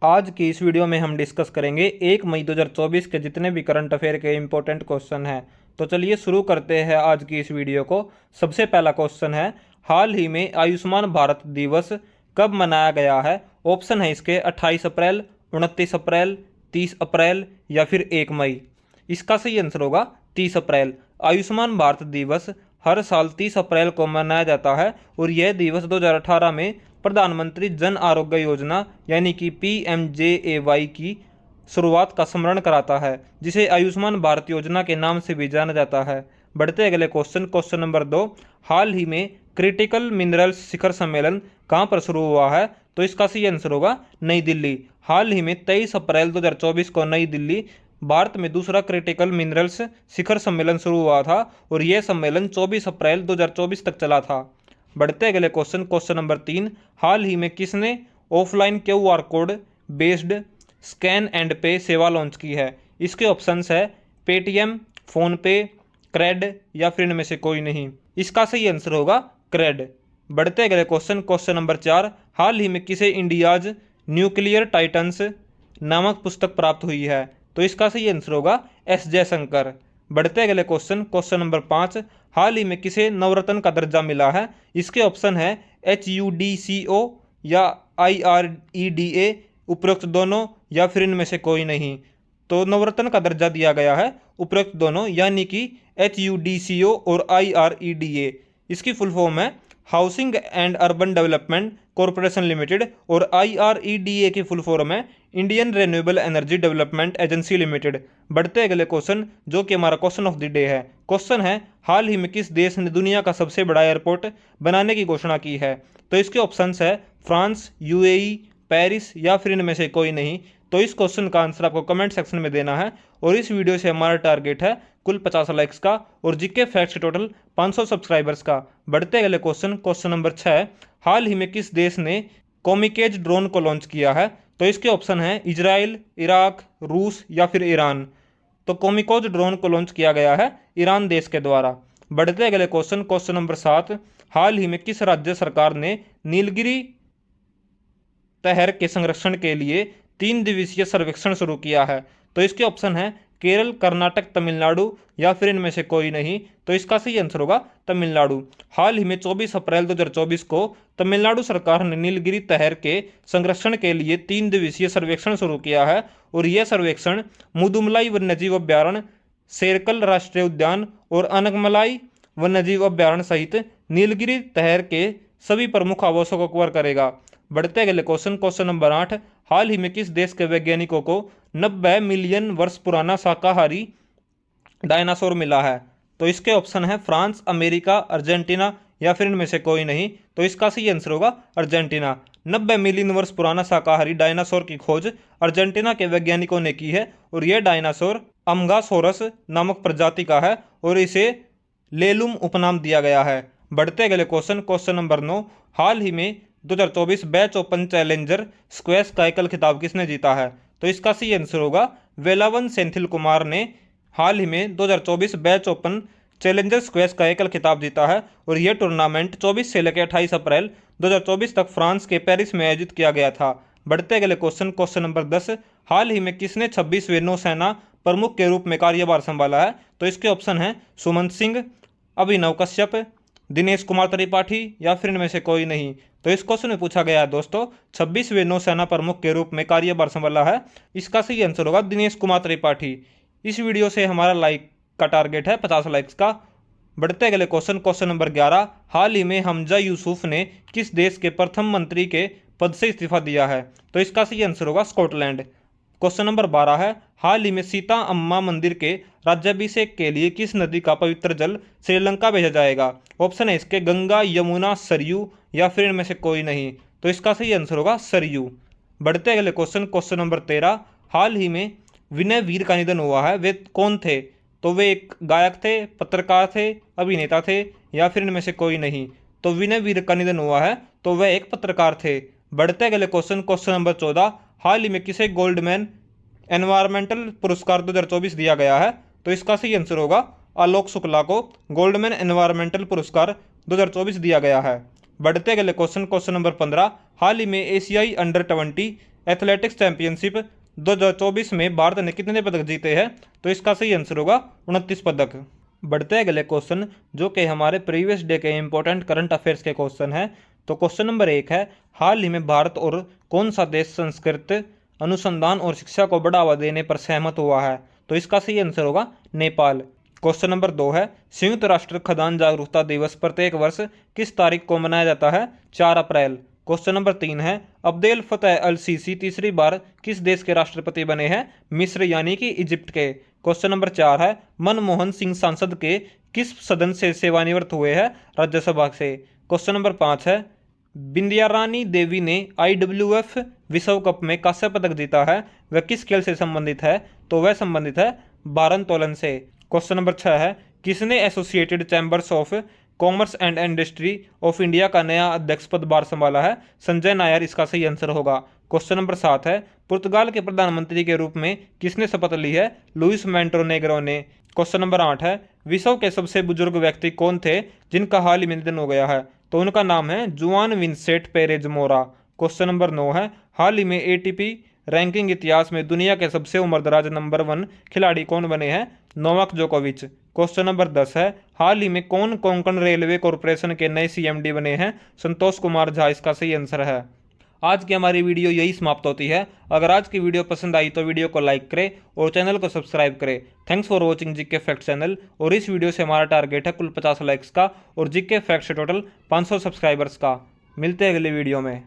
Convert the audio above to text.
आज की इस वीडियो में हम डिस्कस करेंगे 1 मई 2024 के जितने भी करंट अफेयर के इंपॉर्टेंट क्वेश्चन हैं। तो चलिए शुरू करते हैं आज की इस वीडियो को। सबसे पहला क्वेश्चन है, हाल ही में आयुष्मान भारत दिवस कब मनाया गया है? ऑप्शन है इसके 28 अप्रैल, 29 अप्रैल, 30 अप्रैल या फिर 1 मई। इसका सही आंसर होगा 30 अप्रैल। आयुष्मान भारत दिवस हर साल 30 अप्रैल को मनाया जाता है और यह दिवस 2018 में प्रधानमंत्री जन आरोग्य योजना यानी कि PMJAY की शुरुआत का स्मरण कराता है, जिसे आयुष्मान भारत योजना के नाम से भी जाना जाता है। बढ़ते अगले क्वेश्चन नंबर 2। हाल ही में क्रिटिकल मिनरल्स शिखर सम्मेलन कहाँ पर शुरू हुआ है? तो इसका सही आंसर होगा नई दिल्ली। हाल ही में 23 अप्रैल 2024 को नई दिल्ली भारत में दूसरा क्रिटिकल मिनरल्स शिखर सम्मेलन शुरू हुआ था और यह सम्मेलन 24 अप्रैल 2024 तक चला था। बढ़ते अगले क्वेश्चन नंबर 3। हाल ही में किसने offline QR code based scan and पे सेवा लॉन्च की है? इसके ऑप्शंस है पेटीएम, फोनपे, क्रेड या फिर इनमें से कोई नहीं। इसका सही आंसर होगा क्रेड। बढ़ते अगले क्वेश्चन नंबर 4। हाल ही में किसे इंडियाज न्यूक्लियर टाइटन्स नामक पुस्तक प्राप्त हुई है? तो इसका सही आंसर होगा S जयशंकर। बढ़ते अगले क्वेश्चन नंबर 5। हाल ही में किसे नवरत्न का दर्जा मिला है? इसके ऑप्शन है HUDCO या IREDA, उपरोक्त दोनों या फिर इनमें से कोई नहीं। तो नवरत्न का दर्जा दिया गया है उपरोक्त दोनों यानी कि HUDCO और IREDA। इसकी फुल फॉर्म है housing and urban development corporation limited और IREDA की फुल फॉर्म है Indian renewable energy development agency limited. बढ़ते अगले क्वेश्चन, जो कि हमारा क्वेश्चन ऑफ द डे है। क्वेश्चन है, हाल ही में किस देश ने दुनिया का सबसे बड़ा एयरपोर्ट बनाने की घोषणा की है? तो इसके ऑप्शंस है फ्रांस, UAE, पेरिस या फिर इनमें से कोई नहीं। तो इस क्वेश्चन का आंसर आपको कमेंट सेक्शन में देना है और इस वीडियो से हमारा टारगेट है कुल 50 लाइक्स का और जीके फैक्ट्स के टोटल 500 सब्सक्राइबर्स का। बढ़ते अगले क्वेश्चन नंबर 6। हाल ही में किस देश ने कोमिकेज ड्रोन को लॉन्च किया है? तो इसके ऑप्शन है इजराइल, इराक, रूस या फिर ईरान। तो कोमिकोज ड्रोन को लॉन्च किया गया है ईरान देश के द्वारा। बढ़ते अगले क्वेश्चन नंबर 7। हाल ही में किस राज्य सरकार ने नीलगिरी तहर के संरक्षण के लिए 3 दिवसीय सर्वेक्षण शुरू किया है? तो इसके ऑप्शन है केरल, कर्नाटक, तमिलनाडु या फिर इनमें से कोई नहीं। तो इसका सही आंसर होगा तमिलनाडु। हाल ही में 24 अप्रैल 2024 को तमिलनाडु सरकार ने नीलगिरी तहर के संरक्षण के लिए 3 दिवसीय सर्वेक्षण शुरू किया है और यह सर्वेक्षण मुदुमलाई वन्यजीव अभ्यारण्य, सेरकल राष्ट्रीय उद्यान और अनगमलाई वन्यजीव अभ्यारण्य सहित नीलगिरी तहर के सभी प्रमुख आवासों को कवर करेगा। बढ़ते अगले क्वेश्चन नंबर 8। हाल ही में किस देश के वैज्ञानिकों को 90 मिलियन वर्ष पुराना शाकाहारी डायनासोर मिला है? तो इसके ऑप्शन है फ्रांस, अमेरिका, अर्जेंटीना या फिर इनमें से कोई नहीं। तो इसका सही आंसर होगा अर्जेंटीना। 90 मिलियन वर्ष पुराना शाकाहारी डायनासोर की खोज अर्जेंटीना के वैज्ञानिकों ने की है और यह डायनासोर अम्गासोरस नामक प्रजाति का है और इसे लेलुम उपनाम दिया गया है। बढ़ते अगले क्वेश्चन नंबर 9। हाल ही में 2024 बैच ओपन चैलेंजर स्क्वैश का एकल खिताब किसने जीता है? तो इसका सही आंसर होगा वेलावन सेंथिल कुमार ने हाल ही में 2024 बैच ओपन चैलेंजर स्क्वैश का एकल खिताब जीता है और यह टूर्नामेंट 24 से लेकर 28 अप्रैल 2024 तक फ्रांस के पेरिस में आयोजित किया गया था। बढ़ते अगले क्वेश्चन नंबर 10। हाल ही में किसने 26वें नौसेना प्रमुख के रूप में कार्यभार संभाला है? तो इसके ऑप्शन है सुमंत सिंह, अभिनव कश्यप, दिनेश कुमार त्रिपाठी या फिर इनमें से कोई नहीं। तो इस क्वेश्चन में पूछा गया है दोस्तों 26वें नौसेना प्रमुख के रूप में कार्यभार संभाला है। इसका सही आंसर होगा दिनेश कुमार त्रिपाठी। इस वीडियो से हमारा लाइक का टारगेट है 50 लाइक्स का। बढ़ते अगले क्वेश्चन नंबर 11। हाल ही में हमजा यूसुफ ने किस देश के प्रथम मंत्री के पद से इस्तीफा दिया है? तो इसका सही आंसर होगा स्कॉटलैंड। क्वेश्चन नंबर 12 है, हाल ही में सीता अम्मा मंदिर के राज्याभिषेक के लिए किस नदी का पवित्र जल श्रीलंका भेजा जाएगा? ऑप्शन है इसके गंगा, यमुना, सरयू या फिर इनमें से कोई नहीं। तो इसका सही आंसर होगा सरयू। बढ़ते अगले क्वेश्चन नंबर 13। हाल ही में विनय वीर का निधन हुआ है, वे कौन थे? तो वे एक गायक थे, पत्रकार थे, अभिनेता थे या फिर इनमें से कोई नहीं। तो विनय वीर का निधन हुआ है तो वह एक पत्रकार थे। बढ़ते अगले क्वेश्चन नंबर 14। हाल ही में किसे गोल्डमैन एनवायरमेंटल पुरस्कार 2024 दिया गया है? तो इसका सही आंसर होगा आलोक शुक्ला को गोल्डमैन एनवायरमेंटल पुरस्कार 2024 दिया गया है। बढ़ते अगले क्वेश्चन नंबर 15। हाल ही में एशियाई अंडर 20 एथलेटिक्स चैंपियनशिप 2024 में भारत ने कितने पदक जीते हैं? तो इसका सही आंसर होगा 29 पदक। बढ़ते हैं अगले क्वेश्चन, जो कि हमारे प्रीवियस डे के इंपॉर्टेंट करंट अफेयर्स के क्वेश्चन है। तो क्वेश्चन नंबर 1 है, हाल ही में भारत और कौन सा देश संस्कृत अनुसंधान और शिक्षा को बढ़ावा देने पर सहमत हुआ है? तो इसका सही आंसर होगा नेपाल। क्वेश्चन नंबर 2 है, संयुक्त राष्ट्र खदान जागरूकता दिवस प्रत्येक वर्ष किस तारीख को मनाया जाता है? 4 अप्रैल। क्वेश्चन नंबर 3 है, अब्देल फतेह अल सीसी तीसरी बार किस देश के राष्ट्रपति बने हैं? मिस्र यानी कि इजिप्ट के। क्वेश्चन नंबर 4 है, मनमोहन सिंह सांसद के किस सदन से सेवानिवृत्त हुए हैं? राज्यसभा से। क्वेश्चन नंबर 5 है, बिंदियारानी देवी ने IWF विश्व कप में कांस्य पदक जीता है, वह किस खेल से संबंधित है? तो वह संबंधित है भारोत्तोलन से। क्वेश्चन नंबर 6 है, किसने associated chambers of commerce and industry of India का नया अध्यक्ष पदभार संभाला है? संजय नायर इसका सही आंसर होगा। क्वेश्चन नंबर 7 है, पुर्तगाल के प्रधानमंत्री के रूप में किसने शपथ ली है? लुइस मोंटेनेग्रो ने। क्वेश्चन नंबर 8 है, विश्व के सबसे बुजुर्ग व्यक्ति कौन थे जिनका हाल ही में निधन हो गया है? तो उनका नाम है जुआन विंसेंट पेरेज मोरा। क्वेश्चन नंबर 9 है, हाल ही में ATP रैंकिंग इतिहास में दुनिया के सबसे उम्रदराज नंबर 1 खिलाड़ी कौन बने हैं? नोवाक जोकोविच। क्वेश्चन नंबर 10 है, हाल ही में कौन कोंकण रेलवे कॉरपोरेशन के नए CMD बने हैं? संतोष कुमार झा इसका सही आंसर है। आज की हमारी वीडियो यही समाप्त होती है। अगर आज की वीडियो पसंद आई तो वीडियो को लाइक करें और चैनल को सब्सक्राइब करें। Thanks for watching GK fact channel. और इस वीडियो से हमारा टारगेट है कुल 50 लाइक्स का और जीके फैक्ट से टोटल 500 सब्सक्राइबर्स का। मिलते हैं अगले वीडियो में।